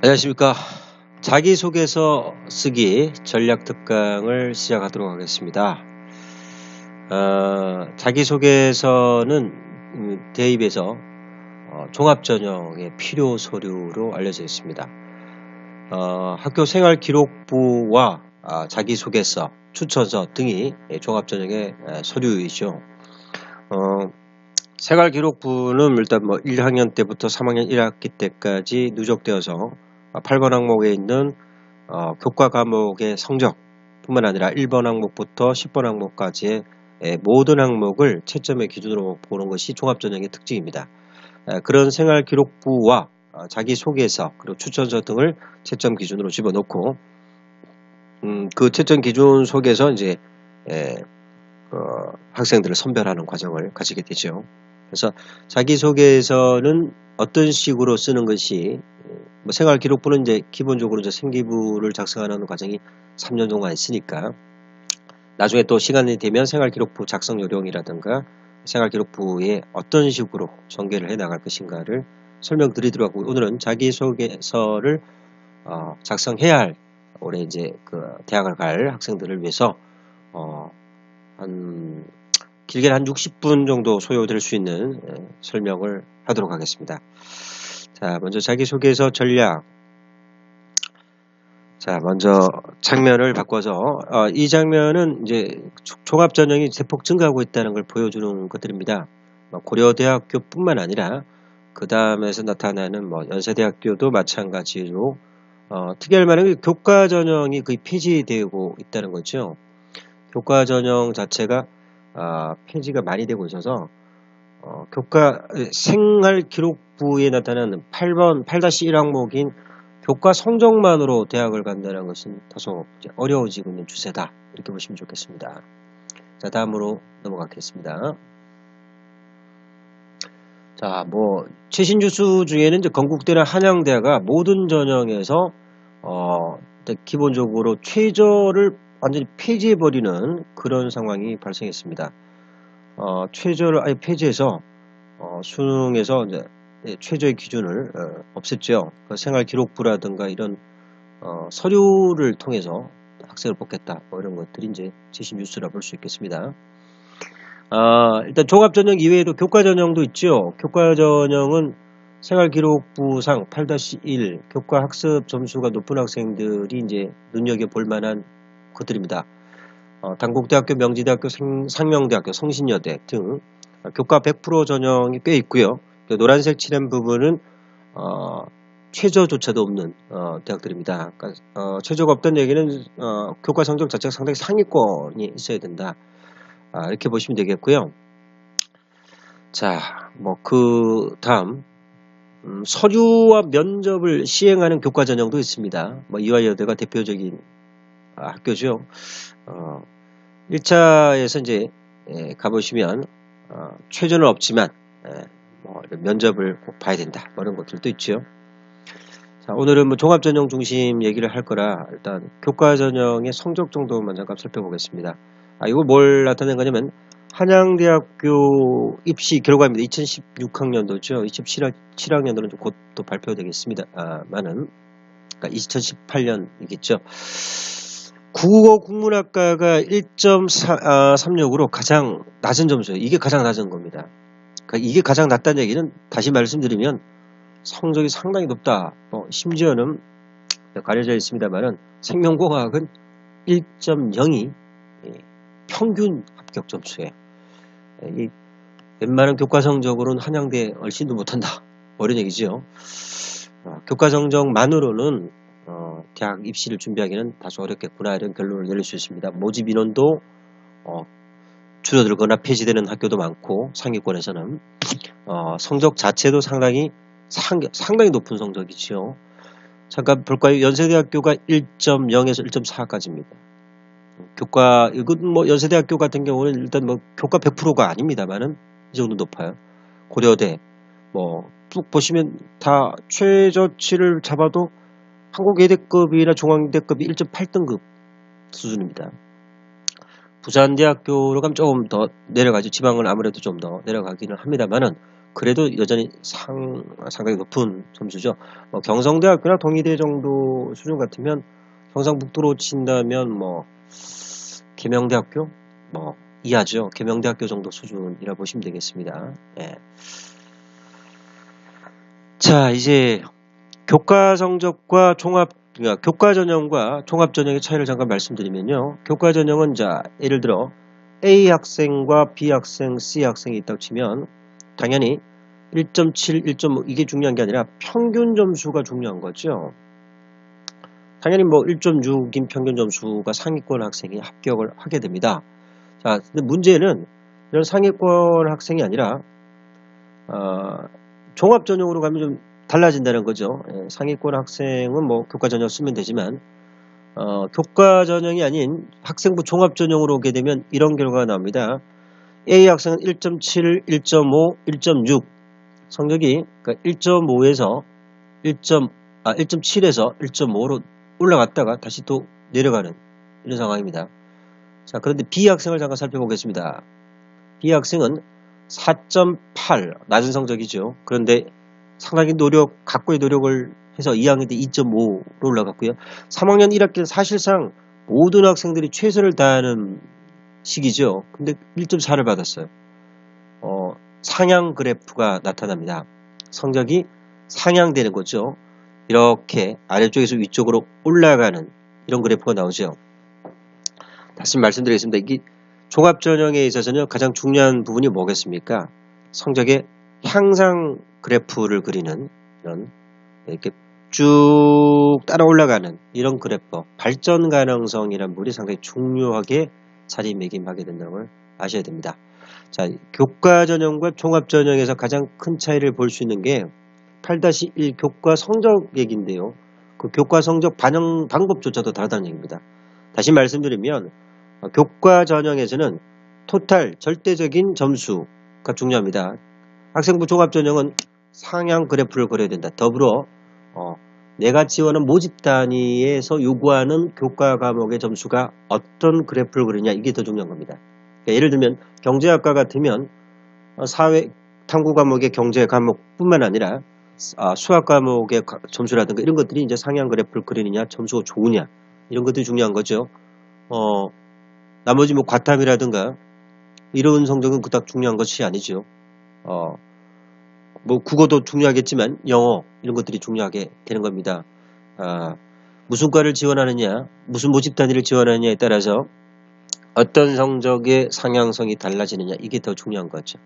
안녕하십니까. 자기소개서 쓰기 전략 특강을 시작하도록 하겠습니다. 자기소개서는 대입에서 종합전형의 필요 서류로 알려져 있습니다. 학교 생활기록부와 자기소개서, 추천서 등이 종합전형의 서류이죠. 생활기록부는 일단 1학년 때부터 3학년 1학기 때까지 누적되어서 8번 항목에 있는 교과 과목의 성적 뿐만 아니라 1번 항목부터 10번 항목까지의 모든 항목을 채점의 기준으로 보는 것이 종합전형의 특징입니다. 그런 생활기록부와 자기소개서 그리고 추천서 등을 채점 기준으로 집어넣고 그 채점 기준 속에서 이제 학생들을 선별하는 과정을 가지게 되죠. 그래서 자기소개서는 어떤 식으로 쓰는 것이 생활기록부는 이제 기본적으로 이제 생기부를 작성하는 과정이 3년 동안 있으니까 나중에 또 시간이 되면 생활기록부 작성 요령이라든가 생활기록부에 어떤 식으로 전개를 해 나갈 것인가를 설명드리도록 하고, 오늘은 자기소개서를 작성해야 할 올해 이제 대학을 갈 학생들을 위해서 길게는 한 60분 정도 소요될 수 있는 설명을 하도록 하겠습니다. 자, 먼저 자기소개서 전략. 자, 먼저 장면을 바꿔서 이 장면은 이제 종합전형이 대폭 증가하고 있다는 걸 보여주는 것들입니다. 고려대학교뿐만 아니라 그 다음에서 나타나는 연세대학교도 마찬가지로 특이할 만한 교과전형이 거의 폐지되고 있다는 거죠. 교과전형 자체가 폐지가 많이 되고 있어서 교과 생활기록부에 나타나는 8-1 항목인 교과 성적만으로 대학을 간다는 것은 다소 어려워지고 있는 추세다, 이렇게 보시면 좋겠습니다. 자, 다음으로 넘어가겠습니다. 자, 최신 뉴스 중에는 이제 건국대나 한양대가 모든 전형에서 기본적으로 최저를 완전히 폐지해버리는 그런 상황이 발생했습니다. 최저를 아예 폐지해서 수능에서 이제 최저의 기준을 없앴죠. 생활기록부라든가 이런 서류를 통해서 학생을 뽑겠다, 이런 것들이 이제 최신 뉴스라 볼 수 있겠습니다. 일단 종합전형 이외에도 교과전형도 있죠. 교과전형은 생활기록부상 8-1 교과학습 점수가 높은 학생들이 이제 눈여겨볼 만한 것들입니다. 단국대학교, 명지대학교, 상명대학교, 성신여대 등 교과 100% 전형이 꽤 있고요. 노란색 칠한 부분은 최저조차도 없는 대학들입니다. 그러니까 최저가 없다는 얘기는 교과 성적 자체가 상당히 상위권이 있어야 된다, 이렇게 보시면 되겠고요. 자, 그 다음 서류와 면접을 시행하는 교과 전형도 있습니다. 이화여대가 대표적인 학교죠. 1차에서 이제 가보시면 최저는 없지만 면접을 꼭 봐야 된다, 이런 것들도 있죠. 자, 오늘은 종합전형 중심 얘기를 할 거라 일단 교과전형의 성적 정도만 잠깐 살펴보겠습니다. 이거 뭘 나타낸 거냐면 한양대학교 입시 결과입니다. 2016학년도죠. 2017학년도는 곧 또 발표되겠습니다. 그러니까 2018년이겠죠. 국어 국문학과가 1.36으로 가장 낮은 점수예요. 이게 가장 낮은 겁니다. 그러니까 이게 가장 낮다는 얘기는 다시 말씀드리면 성적이 상당히 높다. 심지어는 가려져 있습니다만은 생명공학은 1.02 평균 합격 점수예요. 이 웬만한 교과 성적으로는 한양대 얼씬도 못한다, 이런 얘기죠. 교과 성적만으로는 대학 입시를 준비하기는 다소 어렵겠구나, 이런 결론을 내릴 수 있습니다. 모집 인원도 줄어들거나 폐지되는 학교도 많고, 상위권에서는 성적 자체도 상당히 높은 성적이죠. 잠깐 볼까요? 연세대학교가 1.0에서 1.4까지입니다. 이건 연세대학교 같은 경우는 일단 교과 100%가 아닙니다만은 이 정도 높아요. 고려대, 쭉 보시면 다 최저치를 잡아도 한국예대급이나 중앙예대급이 1.8등급 수준입니다. 부산대학교로 가면 조금 더 내려가죠. 지방은 아무래도 좀 더 내려가기는 합니다만은 그래도 여전히 상당히 높은 점수죠. 경성대학교나 동의대 정도 수준 같으면 경상북도로 친다면 계명대학교 이하죠. 계명대학교 정도 수준이라 보시면 되겠습니다. 예. 자, 이제 교과 성적과 그러니까 교과 전형과 종합 전형의 차이를 잠깐 말씀드리면요. 교과 전형은 자, 예를 들어 A 학생과 B 학생, C 학생이 있다고 치면 당연히 1.7, 1.5 이게 중요한 게 아니라 평균 점수가 중요한 거죠. 당연히 1.6인 평균 점수가 상위권 학생이 합격을 하게 됩니다. 자, 근데 문제는 이런 상위권 학생이 아니라 종합 전형으로 가면 좀 달라진다는 거죠. 예, 상위권 학생은 교과 전형 쓰면 되지만 교과 전형이 아닌 학생부 종합 전형으로 오게 되면 이런 결과가 나옵니다. A 학생은 1.7, 1.5, 1.6 성적이 1.5에서 1.7에서 1.5로 올라갔다가 다시 또 내려가는 이런 상황입니다. 자, 그런데 B 학생을 잠깐 살펴보겠습니다. B 학생은 4.8 낮은 성적이죠. 그런데 상당히 각고의 노력을 해서 2학년 때 2.5로 올라갔고요. 3학년 1학기는 사실상 모든 학생들이 최선을 다하는 시기죠. 근데 1.4를 받았어요. 상향 그래프가 나타납니다. 성적이 상향되는 거죠. 이렇게 아래쪽에서 위쪽으로 올라가는 이런 그래프가 나오죠. 다시 말씀드리겠습니다. 이게 종합전형에 있어서는 가장 중요한 부분이 뭐겠습니까? 성적의 향상 그래프를 그리는 이렇게 쭉 따라 올라가는 이런 그래프, 발전 가능성이라는 부분이 상당히 중요하게 자리매김하게 된다는 걸 아셔야 됩니다. 자, 교과 전형과 종합 전형에서 가장 큰 차이를 볼 수 있는 게 8-1 교과 성적 얘기인데요. 그 교과 성적 반영 방법조차도 다르다는 얘기입니다. 다시 말씀드리면 교과 전형에서는 토탈 절대적인 점수가 중요합니다. 학생부 종합 전형은 상향 그래프를 그려야 된다. 더불어 내가 지원한 모집 단위에서 요구하는 교과 과목의 점수가 어떤 그래프를 그리냐 이게 더 중요한 겁니다. 그러니까 예를 들면 경제학과 같으면 사회 탐구 과목의 경제 과목뿐만 아니라 수학 과목의 점수라든가 이런 것들이 이제 상향 그래프를 그리느냐 점수가 좋으냐 이런 것들이 중요한 거죠. 나머지 과탐이라든가 이런 성적은 그닥 중요한 것이 아니죠. 국어도 중요하겠지만 영어 이런 것들이 중요하게 되는 겁니다. 무슨 과를 지원하느냐 무슨 모집 단위를 지원하느냐에 따라서 어떤 성적의 상향성이 달라지느냐 이게 더 중요한 거죠.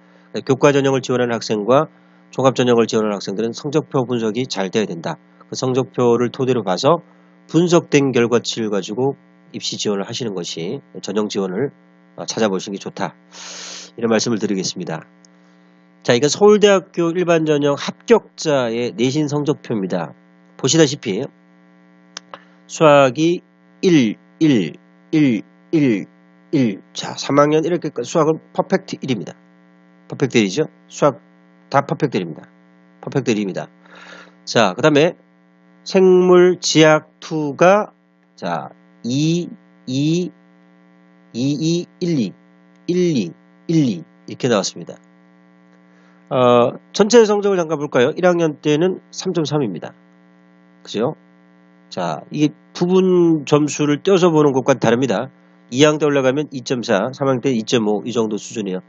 교과 전형을 지원하는 학생과 종합 전형을 지원하는 학생들은 성적표 분석이 잘 돼야 된다. 그 성적표를 토대로 봐서 분석된 결과치를 가지고 입시 지원을 하시는 것이 전형 지원을 찾아보시는 게 좋다. 이런 말씀을 드리겠습니다. 자, 이건 서울대학교 일반전형 합격자의 내신 성적표입니다. 보시다시피 수학이 1, 1, 1, 1, 1. 자, 3학년 이렇게까지 수학은 퍼펙트 1입니다. 퍼펙트 1이죠. 수학 다 퍼펙트 1입니다. 퍼펙트 1입니다. 자, 그 다음에 생물 지학 2가 자 2, 2, 2, 2, 1, 2, 1, 2, 1, 2 이렇게 나왔습니다. 전체 성적을 잠깐 볼까요? 1학년 때는 3.3입니다. 그죠? 자, 이게 부분 점수를 떼어서 보는 것과는 다릅니다. 2학년 때 올라가면 2.4, 3학년 때 2.5 이 정도 수준이에요.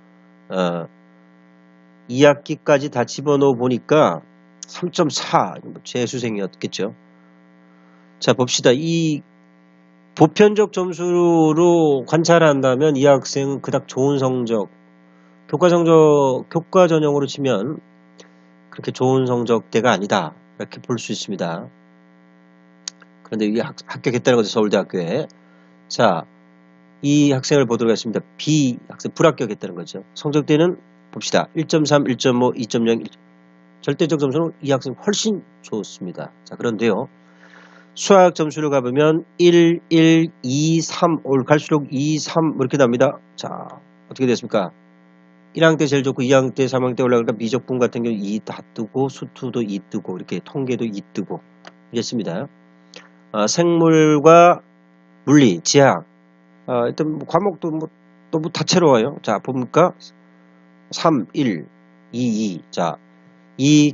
2학기까지 다 집어넣어 보니까 3.4 재수생이었겠죠. 자, 봅시다. 이 보편적 점수로 관찰한다면 이 학생은 그닥 좋은 성적, 교과 전형으로 치면 그렇게 좋은 성적대가 아니다. 이렇게 볼 수 있습니다. 그런데 이게 합격했다는 거죠. 서울대학교에. 자, 이 학생을 보도록 하겠습니다. B 학생 불합격했다는 거죠. 성적대는 봅시다. 1.3, 1.5, 2.0 절대적 점수는 이 학생 훨씬 좋습니다. 자, 그런데요. 수학 점수를 가보면 1, 1, 2, 3 올 갈수록 2, 3 이렇게 납니다. 자, 어떻게 됐습니까? 1학년 때 제일 좋고 2학년 때 3학년 때 올라가니까 미적분 같은 경우 2 다 뜨고 수투도 2 뜨고 이렇게 통계도 2 뜨고 이랬습니다. 생물과 물리, 지학 일단 과목도 너무 다채로워요. 자, 봅니까? 3, 1, 자, 이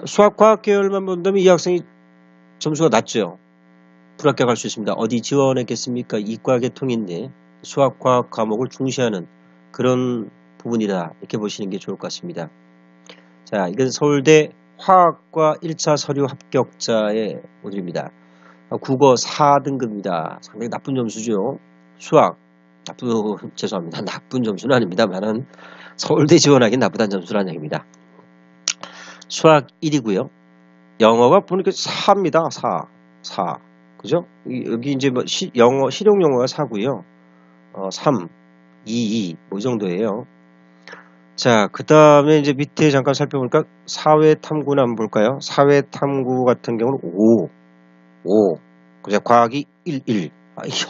수학 과학 계열만 본다면 이 학생이 점수가 낮죠. 불합격할 수 있습니다. 어디 지원했겠습니까? 이과 계통인데 수학 과학 과목을 중시하는 그런 부분이다. 이렇게 보시는 게 좋을 것 같습니다. 자, 이건 서울대 화학과 1차 서류 합격자의 모델입니다. 국어 4등급입니다. 상당히 나쁜 점수죠. 수학 죄송합니다. 나쁜 점수는 아닙니다만은 서울대 지원하기엔 나쁘다는 점수라는 얘기입니다. 수학 1이고요. 영어가 보니까 4입니다. 4. 그죠? 여기 이제 뭐 영어 실용 영어가 4고요. 3, 2, 뭐 이 정도예요. 자, 그 다음에 이제 밑에 잠깐 살펴보니까 사회 탐구는 한번 볼까요? 사회 탐구 같은 경우는 5. 그죠? 과학이 1.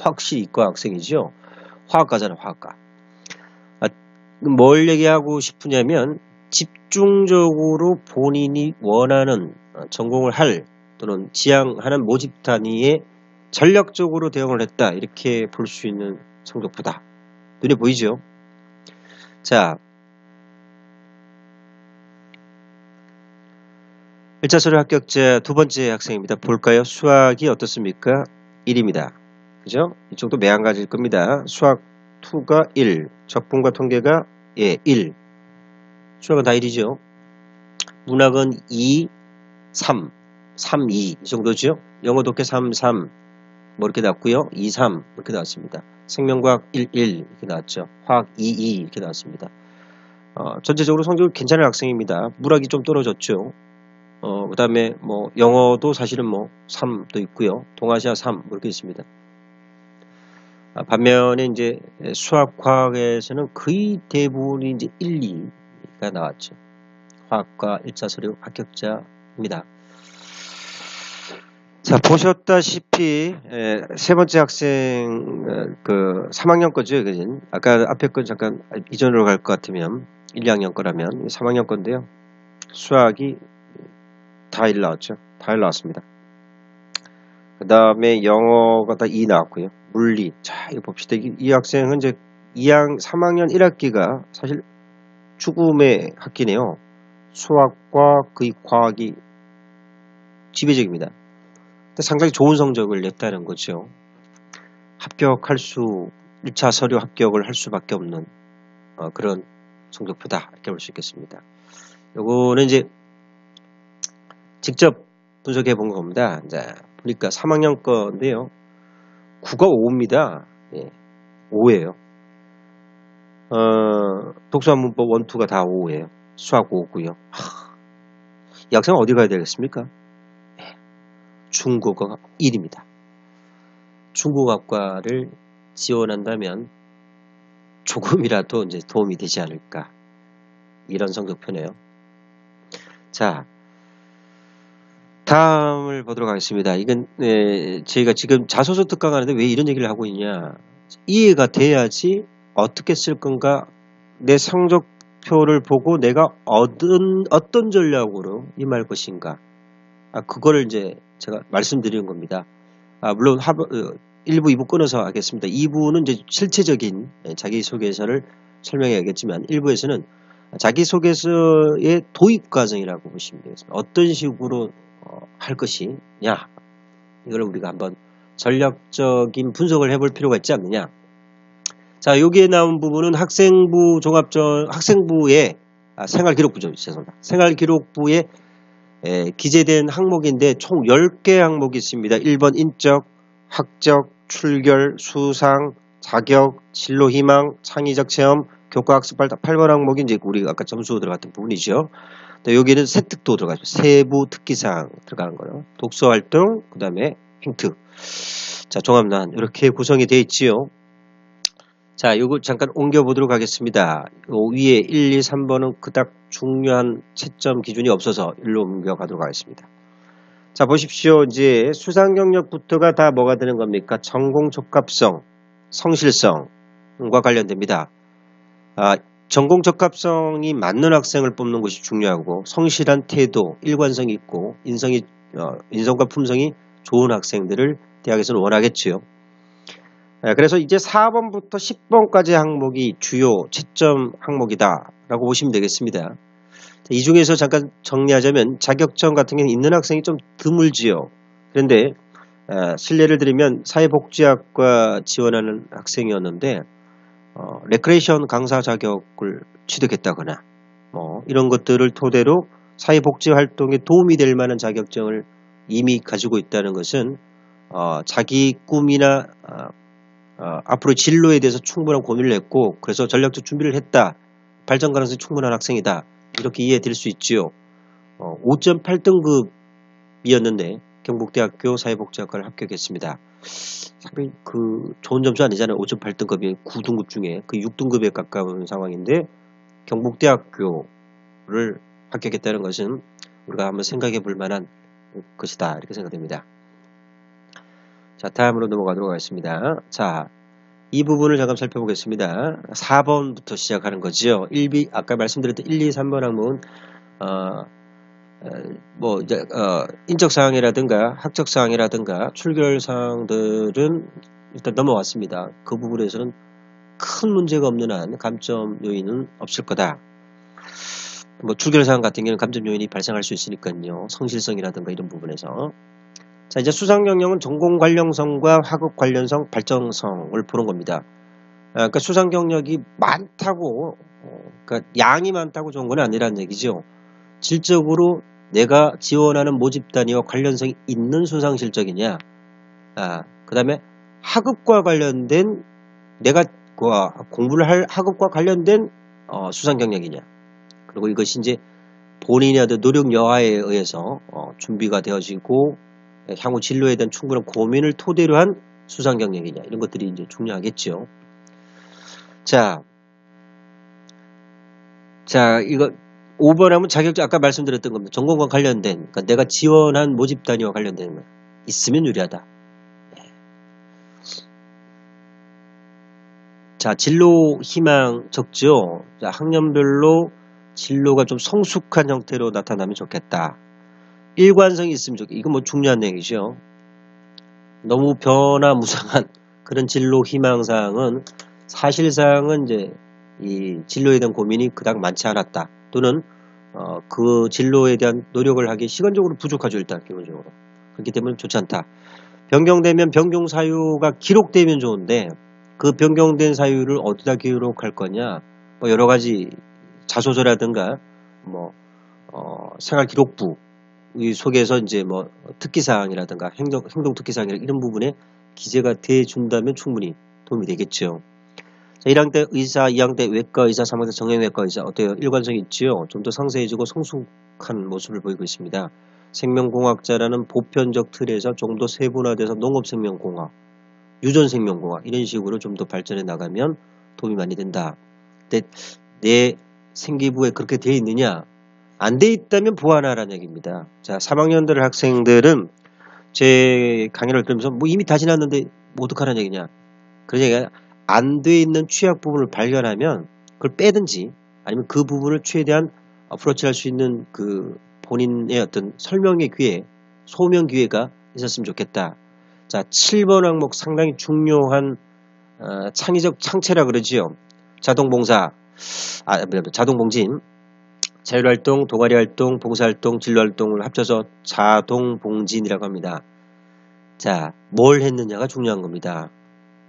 확실히 이과 학생이죠. 화학과잖아, 화학과. 뭘 얘기하고 싶으냐면 집중적으로 본인이 원하는 전공을 할 또는 지향하는 모집 단위에 전략적으로 대응을 했다. 이렇게 볼 수 있는 성적표다. 눈에 보이죠? 자, 1차 서류 합격자 두 번째 학생입니다. 볼까요? 수학이 어떻습니까? 1입니다. 그죠? 이쪽도 매한가지일 겁니다. 수학 2가 1, 적분과 통계가 1. 수학은 다 1이죠. 문학은 2, 3, 2. 이 정도죠. 영어 독해 3, 뭐 이렇게 나왔고요. 2, 3 이렇게 나왔습니다. 생명과학 1, 이렇게 나왔죠. 화학 2, 이렇게 나왔습니다. 전체적으로 성적이 괜찮은 학생입니다. 문학이 좀 떨어졌죠. 그 다음에 뭐 영어도 사실은 뭐 3도 있고요. 동아시아 3 뭐 이렇게 있습니다. 반면에 이제 수학 과학에서는 거의 대부분이 이제 1, 2가 나왔죠. 화학과 1차 서류 합격자입니다. 자, 보셨다시피 세 번째 학생 그 3학년 거죠. 그죠? 아까 앞에 건 잠깐 이전으로 갈 것 같으면 1, 2학년 거라면 3학년 건데요. 수학이 다 1 나왔죠. 다 1 나왔습니다. 그 다음에 영어가 다 2 나왔고요. 물리. 자, 이거 봅시다. 이 학생은 이제 3학년 1학기가 사실 죽음의 학기네요. 수학과 거의 과학이 지배적입니다. 상당히 좋은 성적을 냈다는 거죠. 합격할 수, 1차 서류 합격을 할 수밖에 없는 그런 성적표다. 이렇게 볼 수 있겠습니다. 요거는 이제 직접 분석해 본 겁니다. 자, 보니까 3학년 건데요. 9가 5입니다. 예, 5예요. 독서한 문법 1, 2가 다 5예요. 수학 5고요. 이 학생은 어디 가야 되겠습니까? 예, 중국어가 1입니다. 중국학과를 지원한다면 조금이라도 이제 도움이 되지 않을까. 이런 성적표네요. 자, 다음을 보도록 하겠습니다. 이건 저희가 지금 자소서 특강하는데 왜 이런 얘기를 하고 있냐. 이해가 돼야지 어떻게 쓸 건가 내 성적표를 보고 내가 어떤 전략으로 임할 것인가. 그거를 이제 제가 말씀드리는 겁니다. 물론 1부, 2부 끊어서 하겠습니다. 2부는 이제 실체적인 자기소개서를 설명해야겠지만 1부에서는 자기소개서의 도입 과정이라고 보시면 되겠습니다. 어떤 식으로 할 것이냐. 이걸 우리가 한번 전략적인 분석을 해볼 필요가 있지 않느냐. 자, 여기에 나온 부분은 학생부의 생활기록부죠. 죄송합니다. 생활기록부에 기재된 항목인데 총 10개 항목이 있습니다. 1번 인적, 학적, 출결, 수상, 자격, 진로희망, 창의적 체험, 교과학습 8번 항목이 이제 우리가 아까 점수 들어갔던 부분이죠. 여기는 세특도 들어가죠. 세부 특기사항 들어가는 거예요. 독서활동, 그 다음에 행특. 자, 종합난 이렇게 구성이 되어 있지요. 자, 요거 잠깐 옮겨보도록 하겠습니다. 요 위에 1, 2, 3번은 그닥 중요한 채점 기준이 없어서 일로 옮겨가도록 하겠습니다. 자, 보십시오. 이제 수상 경력부터가 다 뭐가 되는 겁니까? 전공 적합성, 성실성과 관련됩니다. 전공 적합성이 맞는 학생을 뽑는 것이 중요하고 성실한 태도, 일관성이 있고 인성과 품성이 좋은 학생들을 대학에서는 원하겠지요. 그래서 이제 4번부터 10번까지 항목이 주요 채점 항목이다 라고 보시면 되겠습니다. 이 중에서 잠깐 정리하자면 자격증 같은 경우는 있는 학생이 좀 드물지요. 그런데 실례를 드리면 사회복지학과 지원하는 학생이었는데 레크레이션 강사 자격을 취득했다거나 뭐 이런 것들을 토대로 사회복지 활동에 도움이 될 만한 자격증을 이미 가지고 있다는 것은 자기 꿈이나 앞으로 진로에 대해서 충분한 고민을 했고 그래서 전략적 준비를 했다. 발전 가능성이 충분한 학생이다. 이렇게 이해될 수 있지요. 5.8등급이었는데 경북대학교 사회복지학과를 합격했습니다. 그 좋은 점수 아니잖아요. 5.8등급이 9등급 중에 그 6등급에 가까운 상황인데 경북대학교를 합격했다는 것은 우리가 한번 생각해 볼 만한 것이다. 이렇게 생각됩니다. 자, 다음으로 넘어가도록 하겠습니다. 자, 이 부분을 잠깐 살펴보겠습니다. 4번부터 시작하는 거지요. 아까 말씀드렸던 1, 2, 3번 항목은 인적사항이라든가 학적사항이라든가 출결사항들은 일단 넘어왔습니다. 그 부분에서는 큰 문제가 없는 한 감점 요인은 없을 거다. 뭐 출결사항 같은 경우는 감점 요인이 발생할 수 있으니까요. 성실성이라든가 이런 부분에서. 자, 이제 수상 경력은 전공 관련성과 학업 관련성, 발전성을 보는 겁니다. 그러니까 수상 경력이 많다고, 그러니까 양이 많다고 좋은 건 아니라는 얘기죠. 질적으로 내가 지원하는 모집 단위와 관련성이 있는 수상 실적이냐, 그 다음에 학업과 관련된 내가 공부를 할 학업과 관련된 수상 경력이냐, 그리고 이것이 이제 본인의 어떤 노력 여하에 의해서 준비가 되어지고 향후 진로에 대한 충분한 고민을 토대로 한 수상 경력이냐 이런 것들이 이제 중요하겠죠. 자, 이거 5번 하면 자격증 아까 말씀드렸던 겁니다. 전공과 관련된 그러니까 내가 지원한 모집 단위와 관련된 거 있으면 유리하다. 자, 진로 희망 적죠. 자, 학년별로 진로가 좀 성숙한 형태로 나타나면 좋겠다. 일관성이 있으면 좋겠다. 이건 뭐 중요한 얘기죠. 너무 변화무쌍한 그런 진로 희망사항은 사실상은 이제 이 진로에 대한 고민이 그닥 많지 않았다. 또는 그 진로에 대한 노력을 하기 시간적으로 부족하죠. 일단 기본적으로. 그렇기 때문에 좋지 않다. 변경되면 변경 사유가 기록되면 좋은데 그 변경된 사유를 어디다 기록할 거냐. 뭐 여러 가지 자소서라든가 뭐 생활기록부 이 속에서 이제 뭐 특기사항이라든가 행동 특기사항이라든가 이런 부분에 기재가 돼 준다면 충분히 도움이 되겠죠. 자, 1학년 때 의사, 2학년 때 외과 의사, 3학년 때 정형외과 의사 어때요? 일관성이 있지요. 좀 더 상세해지고 성숙한 모습을 보이고 있습니다. 생명공학자라는 보편적 틀에서 좀 더 세분화돼서 농업생명공학, 유전생명공학 이런 식으로 좀 더 발전해 나가면 도움이 많이 된다. 근데 내 생기부에 그렇게 돼 있느냐? 안 돼 있다면 보완하라는 얘기입니다. 자, 3학년들 학생들은 제 강의를 들으면서 뭐 이미 다 지났는데 뭐 어떡하라는 얘기냐. 그런 얘기가 안 돼 있는 취약 부분을 발견하면 그걸 빼든지 아니면 그 부분을 최대한 어프로치할 수 있는 그 본인의 어떤 설명의 기회, 소명 기회가 있었으면 좋겠다. 자, 7번 항목 상당히 중요한 창의적 창체라 그러지요. 자동봉사, 자동봉진, 자율활동, 동아리활동, 봉사활동, 진로활동을 합쳐서 자동봉진이라고 합니다. 자, 뭘 했느냐가 중요한 겁니다.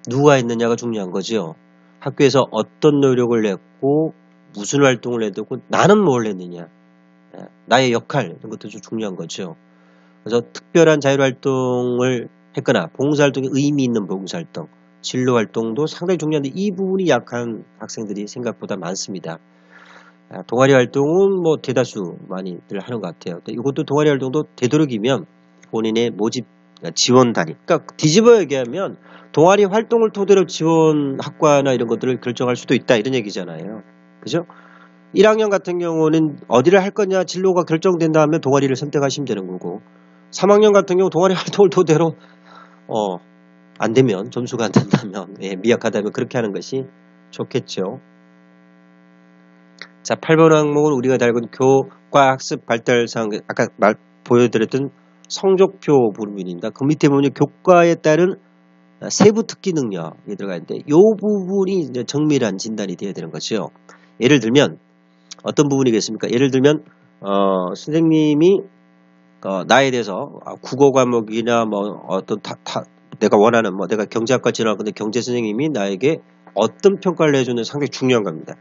누가 했느냐가 중요한 거죠. 학교에서 어떤 노력을 했고 무슨 활동을 했고 나는 뭘 했느냐. 나의 역할 이런 것도 좀 중요한 거죠. 그래서 특별한 자율활동을 했거나 봉사활동에 의미 있는 봉사활동, 진로활동도 상당히 중요한데 이 부분이 약한 학생들이 생각보다 많습니다. 동아리 활동은 뭐 대다수 많이들 하는 것 같아요. 이것도 동아리 활동도 되도록이면 본인의 모집 지원 단위. 그러니까 뒤집어 얘기하면 동아리 활동을 토대로 지원 학과나 이런 것들을 결정할 수도 있다 이런 얘기잖아요. 그죠? 1학년 같은 경우는 어디를 할 거냐 진로가 결정된다 하면 동아리를 선택하시면 되는 거고 3학년 같은 경우 동아리 활동을 토대로 안 되면 점수가 안 된다면 미약하다면 그렇게 하는 것이 좋겠죠. 자, 8번 항목은 우리가 다룬 교과 학습 발달사항 아까 보여드렸던 성적표 부분입니다. 그 밑에 보면 교과에 따른 세부 특기 능력이 들어가 있는데 이 부분이 이제 정밀한 진단이 되어야 되는 거죠. 예를 들면 어떤 부분이겠습니까? 예를 들면 선생님이 나에 대해서 국어 과목이나 뭐 어떤 내가 원하는 뭐 내가 경제학과 지나가는데 경제 선생님이 나에게 어떤 평가를 해주는 상당히 중요한 겁니다.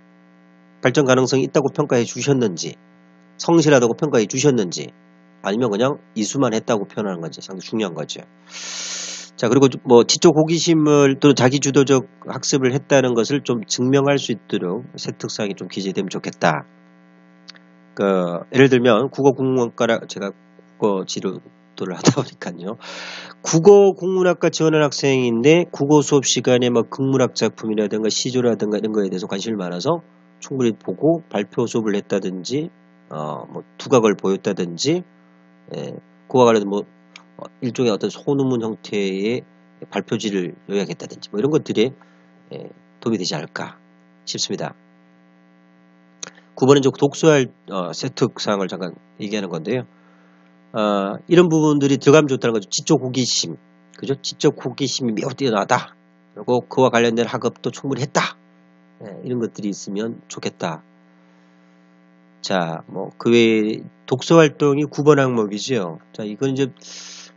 발전 가능성이 있다고 평가해 주셨는지, 성실하다고 평가해 주셨는지, 아니면 그냥 이수만 했다고 표현하는 건지 상당히 중요한 거죠. 자, 그리고 뭐 지적 호기심을 또는 자기 주도적 학습을 했다는 것을 좀 증명할 수 있도록 세특사항이 좀 기재되면 좋겠다. 예를 들면 국어 국문학과라 제가 국어 지도를 하다 보니까요. 국어 국문학과 지원한 학생인데 국어 수업 시간에 뭐 국문학 작품이라든가 시조라든가 이런 거에 대해서 관심이 많아서 충분히 보고 발표 수업을 했다든지 뭐 두각을 보였다든지 그와 관련된 뭐 일종의 어떤 소논문 형태의 발표지를 요약했다든지 뭐 이런 것들이 도움이 되지 않을까 싶습니다. 9번은 이제 독서할 세특 사항을 잠깐 얘기하는 건데요. 이런 부분들이 들어가면 좋다는 거죠. 지적 호기심, 그죠? 지적 호기심이 매우 뛰어나다. 그리고 그와 관련된 학업도 충분히 했다. 이런 것들이 있으면 좋겠다. 자, 뭐 그 외에 독서 활동이 9번 항목이죠. 자, 이건 이제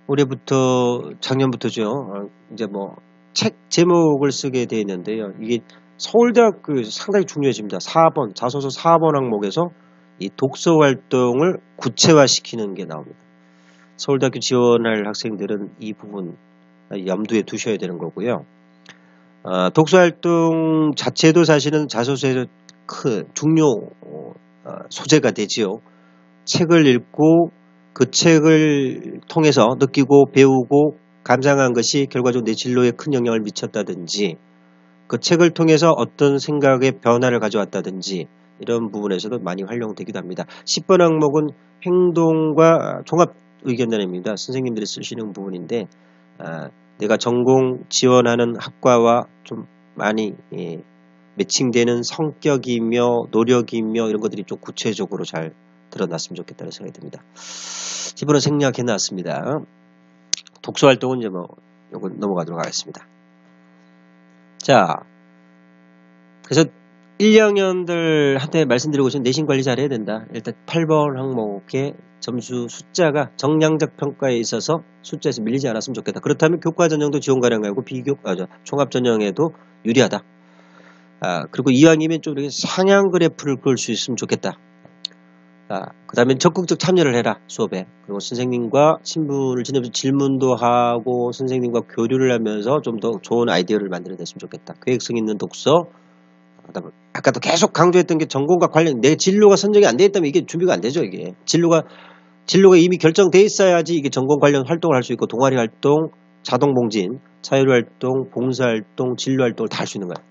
올해부터 작년부터죠. 이제 뭐 책 제목을 쓰게 되어 있는데요. 이게 서울대학교 상당히 중요해집니다. 4번 자소서 4번 항목에서 이 독서 활동을 구체화시키는 게 나옵니다. 서울대학교 지원할 학생들은 이 부분 염두에 두셔야 되는 거고요. 독서 활동 자체도 사실은 자소서에서 큰 중요 소재가 되지요. 책을 읽고 그 책을 통해서 느끼고 배우고 감상한 것이 결과적으로 내 진로에 큰 영향을 미쳤다든지 그 책을 통해서 어떤 생각의 변화를 가져왔다든지 이런 부분에서도 많이 활용되기도 합니다. 10번 항목은 행동과 종합 의견단입니다. 선생님들이 쓰시는 부분인데 내가 전공 지원하는 학과와 좀 많이 매칭되는 성격이며 노력이며 이런 것들이 좀 구체적으로 잘 드러났으면 좋겠다는 생각이 듭니다. 10번은 생략해 놨습니다. 독서 활동은 이제 뭐 요거 넘어가도록 하겠습니다. 자, 그래서 1, 2학년들한테 말씀드리고 싶은 내신 관리 잘해야 된다. 일단 8번 항목의 점수 숫자가 정량적 평가에 있어서 숫자에서 밀리지 않았으면 좋겠다. 그렇다면 교과 전형도 지원 가능하고 종합 전형에도 유리하다. 그리고 이왕이면 좀 이렇게 상향 그래프를 그을 수 있으면 좋겠다. 그 다음에 적극적 참여를 해라, 수업에. 그리고 선생님과 친분을 지내면서 질문도 하고 선생님과 교류를 하면서 좀 더 좋은 아이디어를 만들어냈으면 좋겠다. 계획성 있는 독서. 그다음에 아까도 계속 강조했던 게 전공과 관련, 내 진로가 선정이 안 돼 있다면 이게 준비가 안 되죠, 이게. 진로가 이미 결정돼 있어야지 이게 전공 관련 활동을 할 수 있고, 동아리 활동, 자동봉진, 자율 활동, 봉사 활동, 진로 활동을 다 할 수 있는 거야.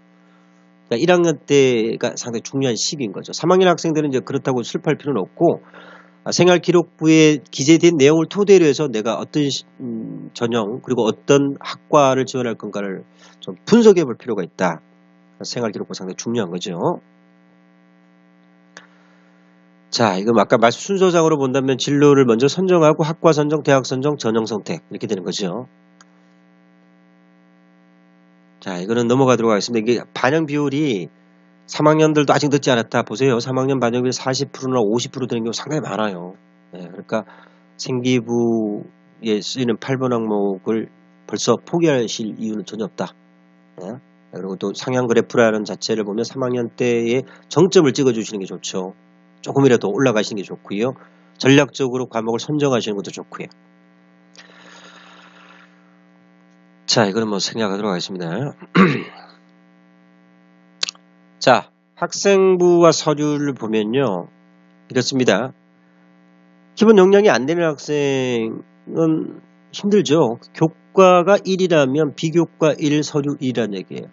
그러니까 1학년 때가 상당히 중요한 시기인 거죠. 3학년 학생들은 이제 그렇다고 슬퍼할 필요는 없고, 생활기록부에 기재된 내용을 토대로 해서 내가 어떤 전형 그리고 어떤 학과를 지원할 건가를 좀 분석해 볼 필요가 있다. 생활기록부 상당히 중요한 거죠. 자, 이거 아까 말씀 순서상으로 본다면 진로를 먼저 선정하고 학과 선정, 대학 선정, 전형 선택 이렇게 되는 거죠. 자, 이거는 넘어가도록 하겠습니다. 이게 반영 비율이 3학년들도 아직 늦지 않았다. 보세요. 3학년 반영률이 40%나 50% 되는 경우 상당히 많아요. 그러니까 생기부에 쓰이는 8번 항목을 벌써 포기하실 이유는 전혀 없다. 그리고 또 상향 그래프라는 자체를 보면 3학년 때에 정점을 찍어주시는 게 좋죠. 조금이라도 올라가시는 게 좋고요. 전략적으로 과목을 선정하시는 것도 좋고요. 자, 이거는 뭐 생략하도록 하겠습니다. 자, 학생부와 서류를 보면요. 이렇습니다. 기본 역량이 안 되는 학생은 힘들죠. 교과가 1이라면 비교과 1, 서류 2라는 얘기예요.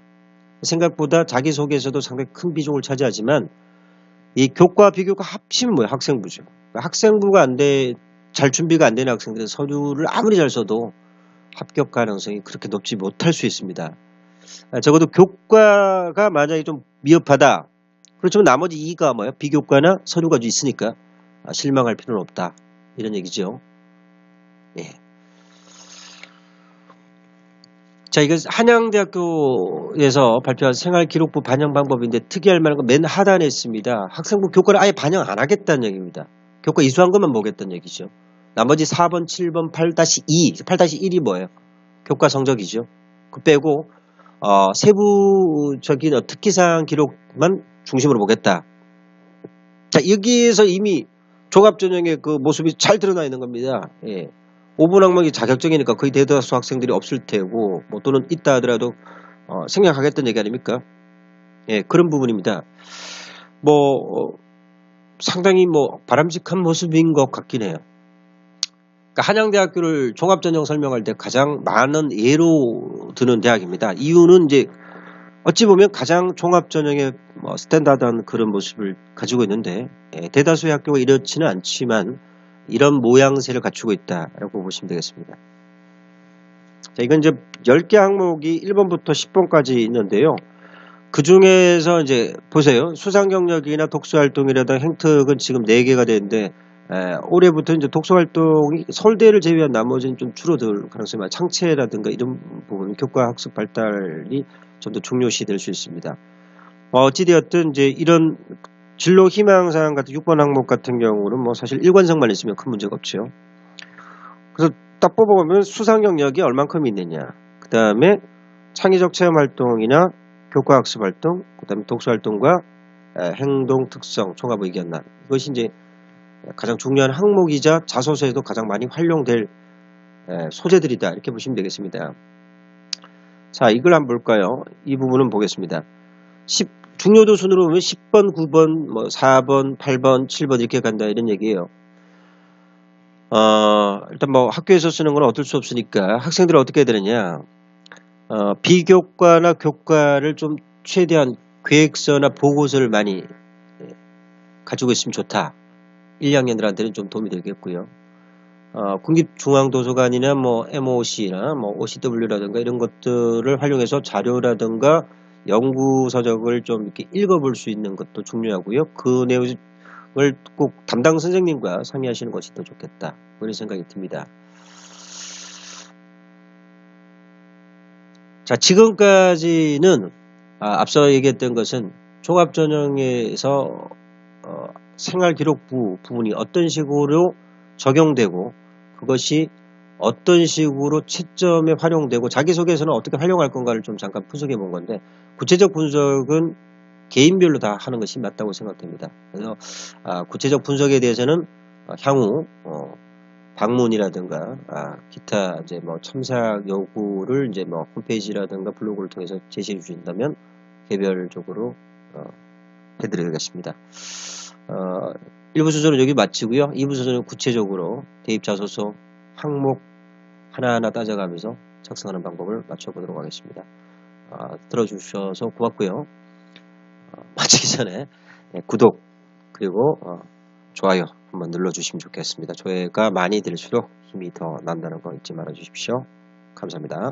생각보다 자기소개에서도 상당히 큰 비중을 차지하지만 이 교과 비교과 합치면 뭐예요? 학생부죠. 학생부가 잘 준비가 안 되는 학생들은 서류를 아무리 잘 써도 합격 가능성이 그렇게 높지 못할 수 있습니다. 적어도 교과가 만약에 좀 미흡하다. 그렇지만 나머지 2가 뭐예요? 비교과나 서류가 있으니까 실망할 필요는 없다. 이런 얘기죠. 예. 자, 이거 한양대학교에서 발표한 생활기록부 반영 방법인데 특이할 만한 건 맨 하단에 있습니다. 학생부 교과를 아예 반영 안 하겠다는 얘기입니다. 교과 이수한 것만 보겠다는 얘기죠. 나머지 4번, 7번, 8-2, 8-1이 뭐예요? 교과 성적이죠. 그 빼고 세부적인 특기사항 기록만 중심으로 보겠다. 자, 여기에서 이미 종합전형의 그 모습이 잘 드러나 있는 겁니다. 예. 5분 항목이 자격증이니까 거의 대다수 학생들이 없을 테고, 뭐 또는 있다 하더라도 생략하겠다는 얘기 아닙니까? 예, 그런 부분입니다. 상당히 바람직한 모습인 것 같긴 해요. 그러니까 한양대학교를 종합전형 설명할 때 가장 많은 예로 드는 대학입니다. 이유는 이제 어찌 보면 가장 종합전형의 스탠다드한 그런 모습을 가지고 있는데, 대다수의 학교가 이렇지는 않지만 이런 모양새를 갖추고 있다라고 보시면 되겠습니다. 자, 이건 이제 10개 항목이 1번부터 10번까지 있는데요. 그 중에서 이제 보세요. 수상 경력이나 독서 활동이라든가 행특은 지금 4개가 되는데, 올해부터 이제 독서 활동이 서울대를 제외한 나머지는 좀 줄어들 가능성이 많아요. 창체라든가 이런 부분, 교과 학습 발달이 좀 더 중요시 될 수 있습니다. 어찌되었든 이제 이런 진로 희망사항 같은 6번 항목 같은 경우는 사실 일관성만 있으면 큰 문제가 없죠. 그래서 딱 뽑아보면 수상 경력이 얼만큼 있느냐, 그 다음에 창의적 체험 활동이나 교과 학습 활동, 그 다음에 독서 활동과 행동 특성 종합 의견란, 이것이 이제 가장 중요한 항목이자 자소서에도 가장 많이 활용될 소재들이다, 이렇게 보시면 되겠습니다. 자, 이걸 한번 볼까요? 이 부분은 보겠습니다. 중요도 순으로 보면 10번, 9번, 4번, 8번, 7번 이렇게 간다, 이런 얘기예요. 일단 학교에서 쓰는 건 어쩔 수 없으니까 학생들은 어떻게 해야 되느냐, 비교과나 교과를 좀 최대한 계획서나 보고서를 많이 가지고 있으면 좋다. 1, 2학년들한테는 좀 도움이 되겠고요. 국립중앙도서관이나 MOC나 OCW라든가 이런 것들을 활용해서 자료라든가 연구서적을 좀 이렇게 읽어볼 수 있는 것도 중요하고요. 그 내용을 꼭 담당 선생님과 상의하시는 것이 더 좋겠다, 그런 생각이 듭니다. 자, 지금까지는 앞서 얘기했던 것은 종합전형에서 생활기록부 부분이 어떤 식으로 적용되고 그것이 어떤 식으로 채점에 활용되고 자기소개서는 어떻게 활용할 건가를 좀 잠깐 분석해 본 건데, 구체적 분석은 개인별로 다 하는 것이 맞다고 생각됩니다. 그래서 구체적 분석에 대해서는 향후 방문이라든가 기타 이제 첨삭 요구를 이제 홈페이지라든가 블로그를 통해서 제시해 주신다면 개별적으로 해드리겠습니다. 1부 수준은 여기 마치고요. 2부 수준은 구체적으로 대입자소서 항목 하나하나 따져가면서 작성하는 방법을 맞춰보도록 하겠습니다. 들어주셔서 고맙고요. 마치기 전에 구독 그리고 좋아요 한번 눌러주시면 좋겠습니다. 조회가 많이 될수록 힘이 더 난다는 거 잊지 말아 주십시오. 감사합니다.